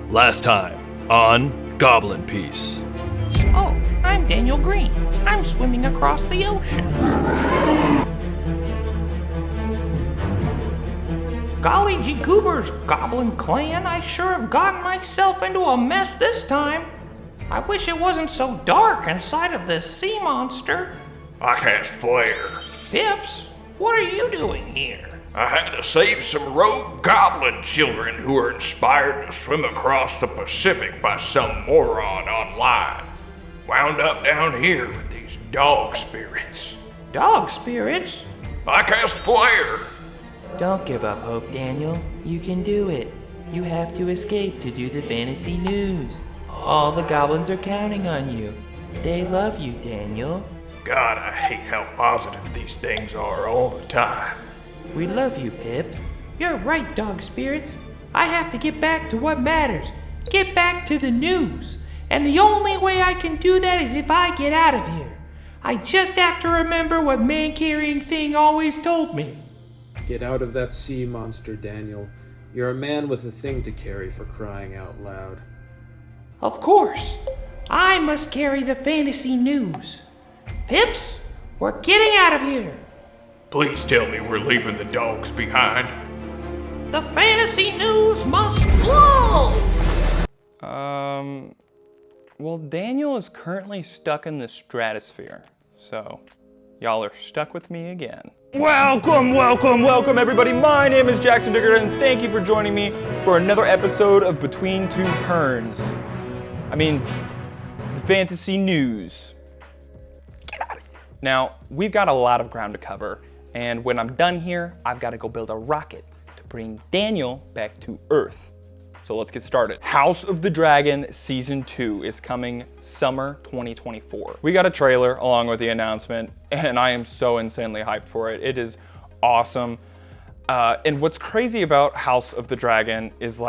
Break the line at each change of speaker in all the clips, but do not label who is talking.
Last time on Goblin Piece.
Oh, I'm Daniel Green. I'm swimming across the ocean. Golly gee goobers, Goblin Clan, I sure have gotten myself into a mess this time. I wish it wasn't so dark inside of this sea monster.
I cast Flare.
Pips, what are you doing here?
I had to save some rogue goblin children who were inspired to swim across the Pacific by some moron online. Wound up down here with these dog spirits.
Dog spirits?
I cast Flare.
Don't give up hope, Daniel. You can do it. You have to escape to do the fantasy news. All the goblins are counting on you. They love you, Daniel.
God, I hate how positive these things are all the time.
We love you, Pips.
You're right, dog spirits. I have to get back to what matters. Get back to the news. And the only way I can do that is if I get out of here. I just have to remember what man-carrying thing always told me.
Get out of that sea monster, Daniel. You're a man with a thing to carry, for crying out loud.
Of course. I must carry the fantasy news. Pips, we're getting out of here.
Please tell me we're leaving the dogs behind.
The fantasy news must flow!
Well, Daniel is currently stuck in the stratosphere, so y'all are stuck with me again. Welcome, everybody. My name is Jackson Diggert, and thank you for joining me for another episode of Between Two Perns. The fantasy news. Get out of here. Now, we've got a lot of ground to cover, and when I'm done here, I've got to go build a rocket to bring Daniel back to Earth. So let's get started. House of the Dragon Season 2 is coming summer 2024. We got a trailer along with the announcement, and I am so insanely hyped for it. It is awesome. And what's crazy about House of the Dragon is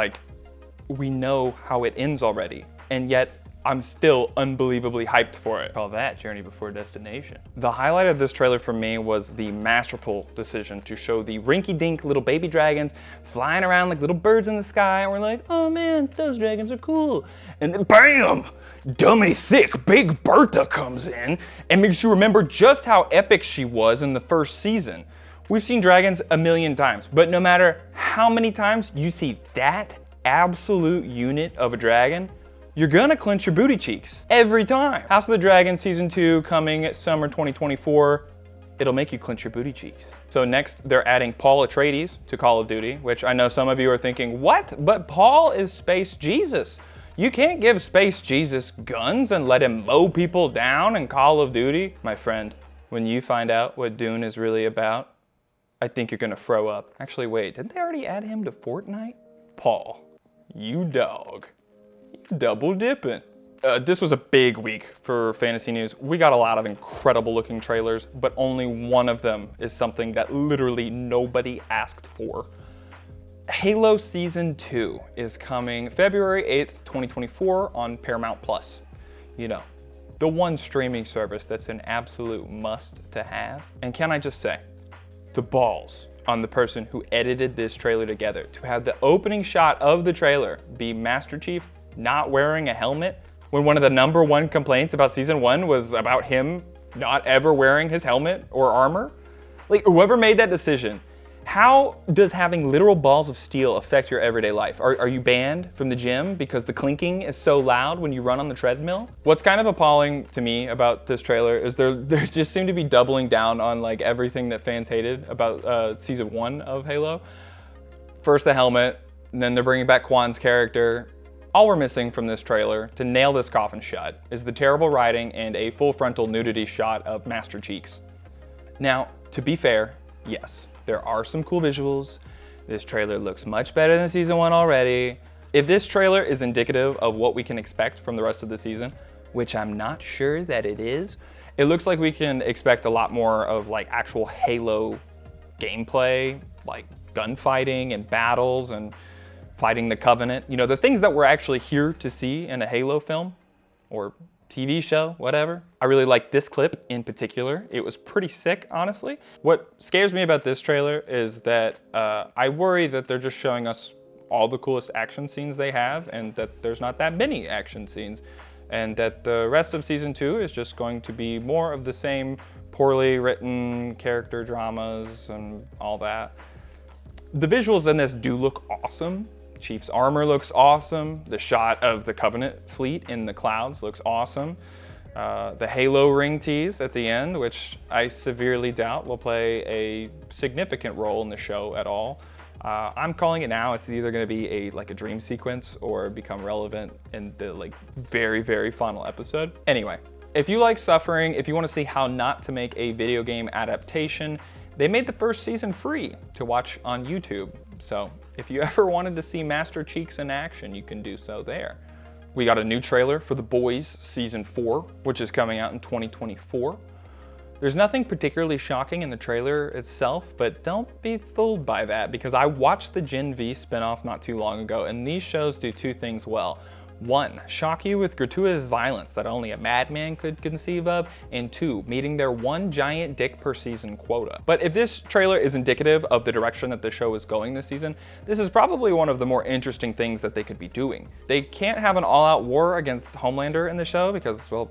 we know how it ends already, and yet I'm still unbelievably hyped for it. Call that Journey Before Destination. The highlight of this trailer for me was the masterful decision to show the rinky-dink little baby dragons flying around like little birds in the sky, and we're like, oh man, those dragons are cool. And then bam! Dummy thick Big Bertha comes in and makes you remember just how epic she was in the first season. We've seen dragons a million times, but no matter how many times you see that absolute unit of a dragon, you're gonna clench your booty cheeks every time. House of the Dragon Season 2 coming summer 2024. It'll make you clench your booty cheeks. So next, they're adding Paul Atreides to Call of Duty, which I know some of you are thinking, what? But Paul is Space Jesus. You can't give Space Jesus guns and let him mow people down in Call of Duty. My friend, when you find out what Dune is really about, I think you're gonna throw up. Actually, wait, didn't they already add him to Fortnite? Paul, you dog. Double dipping. This was a big week for fantasy news. We got a lot of incredible looking trailers, but only one of them is something that literally nobody asked for. Halo Season 2 is coming February 8th, 2024 on Paramount Plus. You know, the one streaming service that's an absolute must to have. And can I just say, the balls on the person who edited this trailer together to have the opening shot of the trailer be Master Chief not wearing a helmet when one of the #1 complaints about Season 1 was about him not ever wearing his helmet or armor. Whoever made that decision, how does having literal balls of steel affect your everyday life? Are you banned from the gym because the clinking is so loud when you run on the treadmill? What's kind of appalling to me about this trailer is they just seem to be doubling down on everything that fans hated about Season 1 of Halo. First the helmet, and then they're bringing back Quan's character. All we're missing from this trailer to nail this coffin shut is the terrible writing and a full frontal nudity shot of Master Cheeks. Now, to be fair, yes, there are some cool visuals. This trailer looks much better than Season 1 already. If this trailer is indicative of what we can expect from the rest of the season, which I'm not sure that it is, it looks like we can expect a lot more of actual Halo gameplay, gunfighting and battles and fighting the Covenant. You know, the things that we're actually here to see in a Halo film or TV show, whatever. I really like this clip in particular. It was pretty sick, honestly. What scares me about this trailer is that I worry that they're just showing us all the coolest action scenes they have, and that there's not that many action scenes, and that the rest of season 2 is just going to be more of the same poorly written character dramas and all that. The visuals in this do look awesome. Chief's armor looks awesome. The shot of the Covenant fleet in the clouds looks awesome. The Halo ring tease at the end, which I severely doubt will play a significant role in the show at all. I'm calling it now. It's either going to be a dream sequence or become relevant in the very, very final episode. Anyway, if you like suffering, if you want to see how not to make a video game adaptation, they made the first season free to watch on YouTube. So if you ever wanted to see Master Cheeks in action, you can do so there. We got a new trailer for The Boys Season 4, which is coming out in 2024. There's nothing particularly shocking in the trailer itself, but don't be fooled by that, because I watched the Gen V spinoff not too long ago, and these shows do two things well. One, shock you with gratuitous violence that only a madman could conceive of, and two, meeting their one giant dick per season quota. But if this trailer is indicative of the direction that the show is going this season, this is probably one of the more interesting things that they could be doing. They can't have an all-out war against Homelander in the show because, well,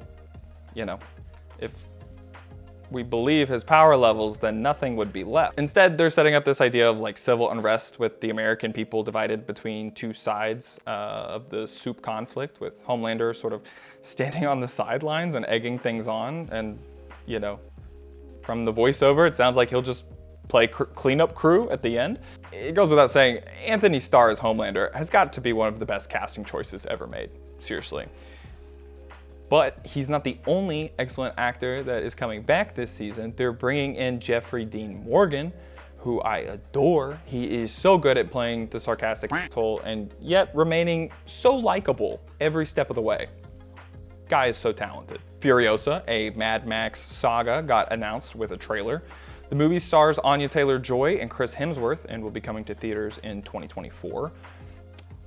you know, if we believe his power levels, then nothing would be left. Instead, they're setting up this idea of civil unrest with the American people divided between two sides of the soup conflict, with Homelander sort of standing on the sidelines and egging things on. And, you know, from the voiceover, it sounds like he'll just play cleanup crew at the end. It goes without saying, Anthony Starr as Homelander has got to be one of the best casting choices ever made, seriously. But he's not the only excellent actor that is coming back this season. They're bringing in Jeffrey Dean Morgan, who I adore. He is so good at playing the sarcastic asshole and yet remaining so likable every step of the way. Guy is so talented. Furiosa, a Mad Max Saga, got announced with a trailer. The movie stars Anya Taylor-Joy and Chris Hemsworth and will be coming to theaters in 2024.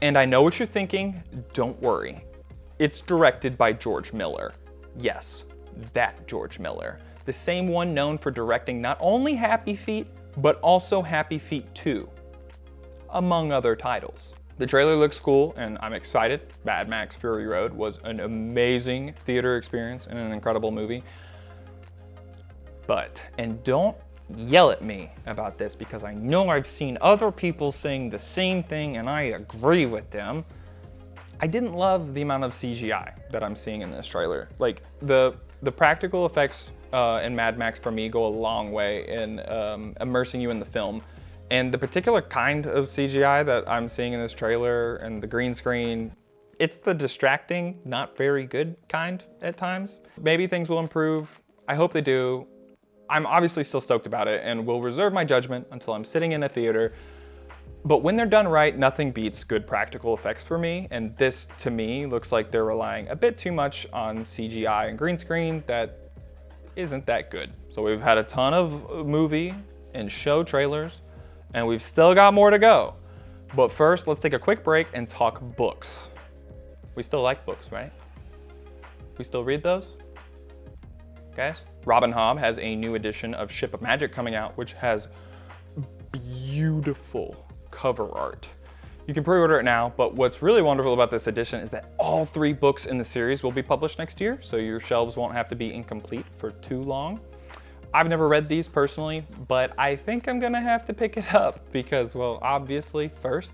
And I know what you're thinking, don't worry. It's directed by George Miller. Yes, that George Miller. The same one known for directing not only Happy Feet, but also Happy Feet 2, among other titles. The trailer looks cool and I'm excited. Mad Max Fury Road was an amazing theater experience and an incredible movie. But, and don't yell at me about this because I know I've seen other people saying the same thing and I agree with them. I didn't love the amount of CGI that I'm seeing in this trailer. The practical effects in Mad Max for me go a long way in immersing you in the film. And the particular kind of CGI that I'm seeing in this trailer and the green screen, it's the distracting, not very good kind at times. Maybe things will improve. I hope they do. I'm obviously still stoked about it and will reserve my judgment until I'm sitting in a theater. But when they're done right, nothing beats good practical effects for me, and this, to me, looks like they're relying a bit too much on CGI and green screen that isn't that good. So we've had a ton of movie and show trailers, and we've still got more to go. But first, let's take a quick break and talk books. We still like books, right? We still read those? Guys? Robin Hobb has a new edition of Ship of Magic coming out, which has beautiful cover art. You can pre-order it now, but what's really wonderful about this edition is that all 3 books in the series will be published next year, so your shelves won't have to be incomplete for too long. I've never read these personally, but I think I'm gonna have to pick it up because, well, obviously, first,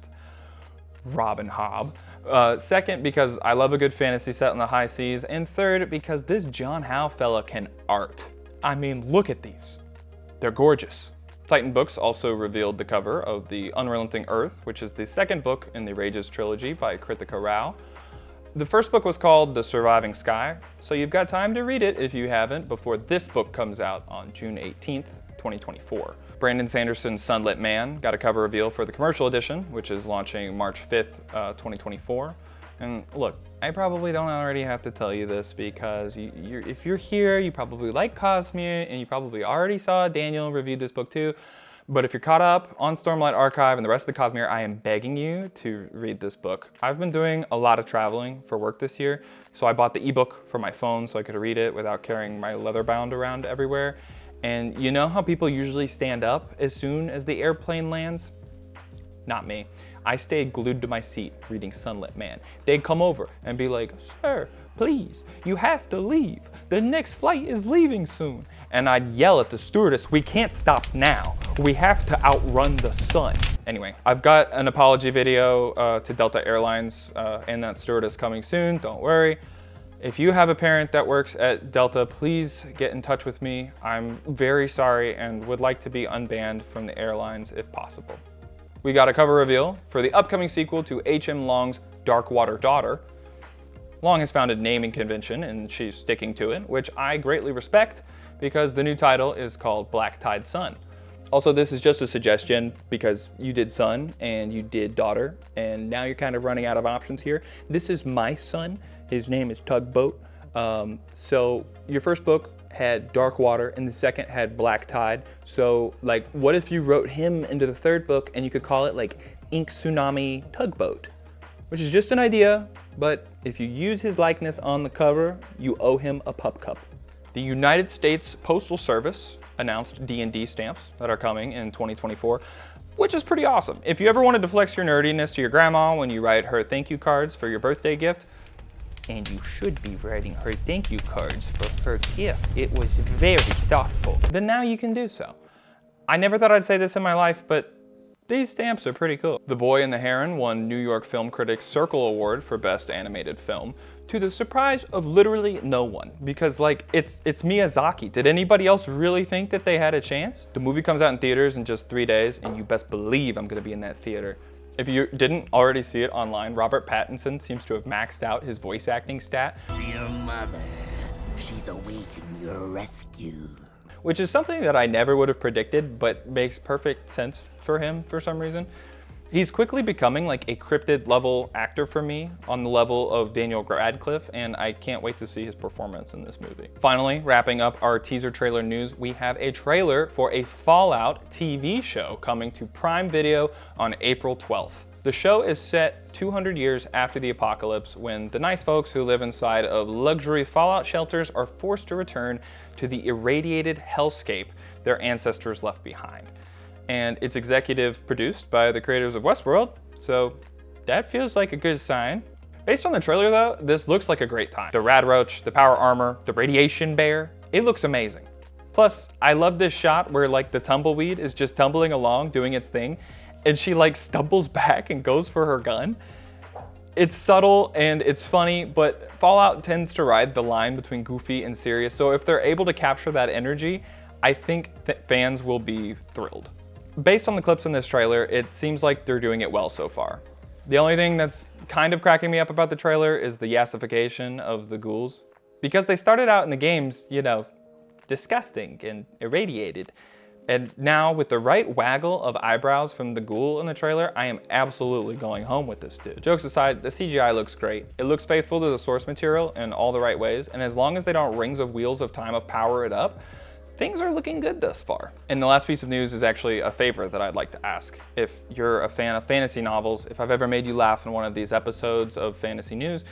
Robin Hobb. Second, because I love a good fantasy set in the high seas, and third, because this John Howe fella can art. I mean, look at these. They're gorgeous. Titan Books also revealed the cover of The Unrelenting Earth, which is the second book in the Rages trilogy by Kritika Rao. The first book was called The Surviving Sky, so you've got time to read it if you haven't before this book comes out on June 18th, 2024. Brandon Sanderson's Sunlit Man got a cover reveal for the commercial edition, which is launching March 5th, 2024. And look, I probably don't already have to tell you this because if you're here, you probably like Cosmere and you probably already saw Daniel reviewed this book too. But if you're caught up on Stormlight Archive and the rest of the Cosmere, I am begging you to read this book. I've been doing a lot of traveling for work this year, so I bought the ebook for my phone so I could read it without carrying my leather bound around everywhere. And you know how people usually stand up as soon as the airplane lands? Not me. I stayed glued to my seat reading Sunlit Man. They'd come over and be like, "Sir, please, you have to leave. The next flight is leaving soon." And I'd yell at the stewardess, "We can't stop now. We have to outrun the sun." Anyway, I've got an apology video to Delta Airlines and that stewardess coming soon, don't worry. If you have a parent that works at Delta, please get in touch with me. I'm very sorry and would like to be unbanned from the airlines if possible. We got a cover reveal for the upcoming sequel to H.M. Long's Darkwater Daughter. Long has found a naming convention and she's sticking to it, which I greatly respect because the new title is called Black Tide Sun. Also, this is just a suggestion because you did son and you did daughter, and now you're kind of running out of options here. This is my son. His name is Tugboat. So your first book had Dark Water and the second had Black Tide. So like, what if you wrote him into the third book and you could call it like Ink Tsunami Tugboat? Which is just an idea, but if you use his likeness on the cover, you owe him a pup cup. The United States Postal Service announced DnD Stamps that are coming in 2024, which is pretty awesome. If you ever wanted to flex your nerdiness to your grandma when you write her thank you cards for your birthday gift, and you should be writing her thank you cards for her gift, it was very thoughtful, then now you can do so. I never thought I'd say this in my life, but these stamps are pretty cool. The Boy and the Heron won New York Film Critics Circle Award for Best Animated Film, to the surprise of literally no one, because like, it's Miyazaki. Did anybody else really think that they had a chance? The movie comes out in theaters in just 3 days, and you best believe I'm gonna be in that theater. If you didn't already see it online, Robert Pattinson seems to have maxed out his voice acting stat.
Dear mother, she's awaiting your rescue.
Which is something that I never would have predicted, but makes perfect sense for him for some reason. He's quickly becoming like a cryptid level actor for me, on the level of Daniel Radcliffe, and I can't wait to see his performance in this movie. Finally, wrapping up our teaser trailer news, we have a trailer for a Fallout TV show coming to Prime Video on April 12th. The show is set 200 years after the apocalypse, when the nice folks who live inside of luxury Fallout shelters are forced to return to the irradiated hellscape their ancestors left behind. And it's executive produced by the creators of Westworld, so that feels like a good sign. Based on the trailer though, this looks like a great time. The rad roach, the power armor, the radiation bear, it looks amazing. Plus, I love this shot where like the tumbleweed is just tumbling along doing its thing, and she like stumbles back and goes for her gun. It's subtle and it's funny, but Fallout tends to ride the line between goofy and serious, so if they're able to capture that energy, I think that fans will be thrilled. Based on the clips in this trailer, it seems like they're doing it well so far. The only thing that's kind of cracking me up about the trailer is the yassification of the ghouls. Because they started out in the games, you know, disgusting and irradiated. And now with the right waggle of eyebrows from the ghoul in the trailer, I am absolutely going home with this dude. Jokes aside, the CGI looks great. It looks faithful to the source material in all the right ways, and as long as they don't Rings of Wheels of Time of power it up, things are looking good thus far. And the last piece of news is actually a favor that I'd like to ask. If you're a fan of fantasy novels, if I've ever made you laugh in one of these episodes of Fantasy News,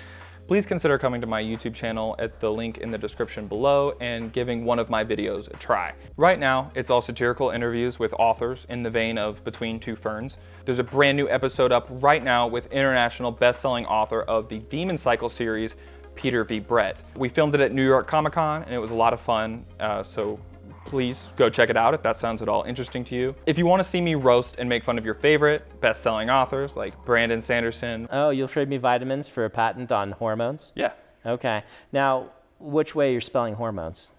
please consider coming to my YouTube channel at the link in the description below and giving one of my videos a try. Right now, it's all satirical interviews with authors in the vein of Between Two Ferns. There's a brand new episode up right now with international best-selling author of the Demon Cycle series, Peter V. Brett. We filmed it at New York Comic Con and it was a lot of fun, so please go check it out if that sounds at all interesting to you. If you want to see me roast and make fun of your favorite best-selling authors like Brandon Sanderson.
Oh, you'll trade me vitamins for a patent on hormones?
Yeah.
Okay. Now, which way you're spelling hormones?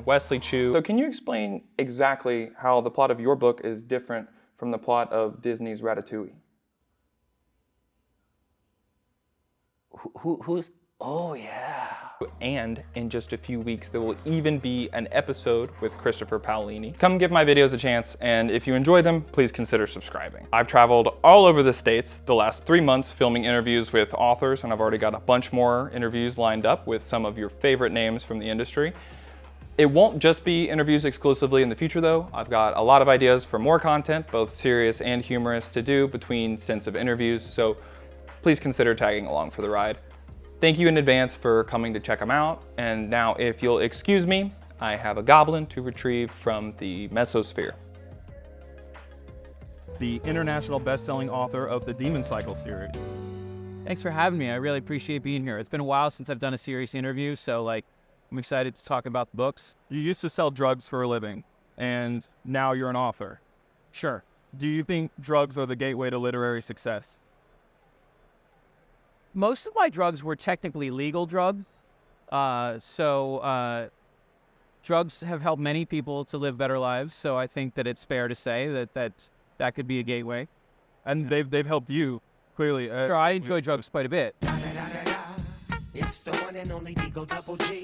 Wesley Chu. So can you explain exactly how the plot of your book is different from the plot of Disney's Ratatouille?
Who's? Oh, yeah.
And in just a few weeks, there will even be an episode with Christopher Paolini. Come give my videos a chance, and if you enjoy them, please consider subscribing. I've traveled all over the States the last 3 months filming interviews with authors, and I've already got a bunch more interviews lined up with some of your favorite names from the industry. It won't just be interviews exclusively in the future though. I've got a lot of ideas for more content, both serious and humorous, to do between stints of interviews, so please consider tagging along for the ride. Thank you in advance for coming to check them out. And now, if you'll excuse me, I have a goblin to retrieve from the mesosphere.
the international best-selling author of the Demon Cycle series.
Thanks for having me. I really appreciate being here. It's been a while since I've done a serious interview, so I'm excited to talk about the books.
You used to sell drugs for a living, and now you're an author.
Sure.
Do you think drugs are the gateway to literary success?
Most of my drugs were technically legal drugs. Drugs have helped many people to live better lives, so I think that it's fair to say that could be a gateway.
And they've helped you, clearly.
Sure, I enjoy drugs quite a bit.
It's the one and only Digo Double G.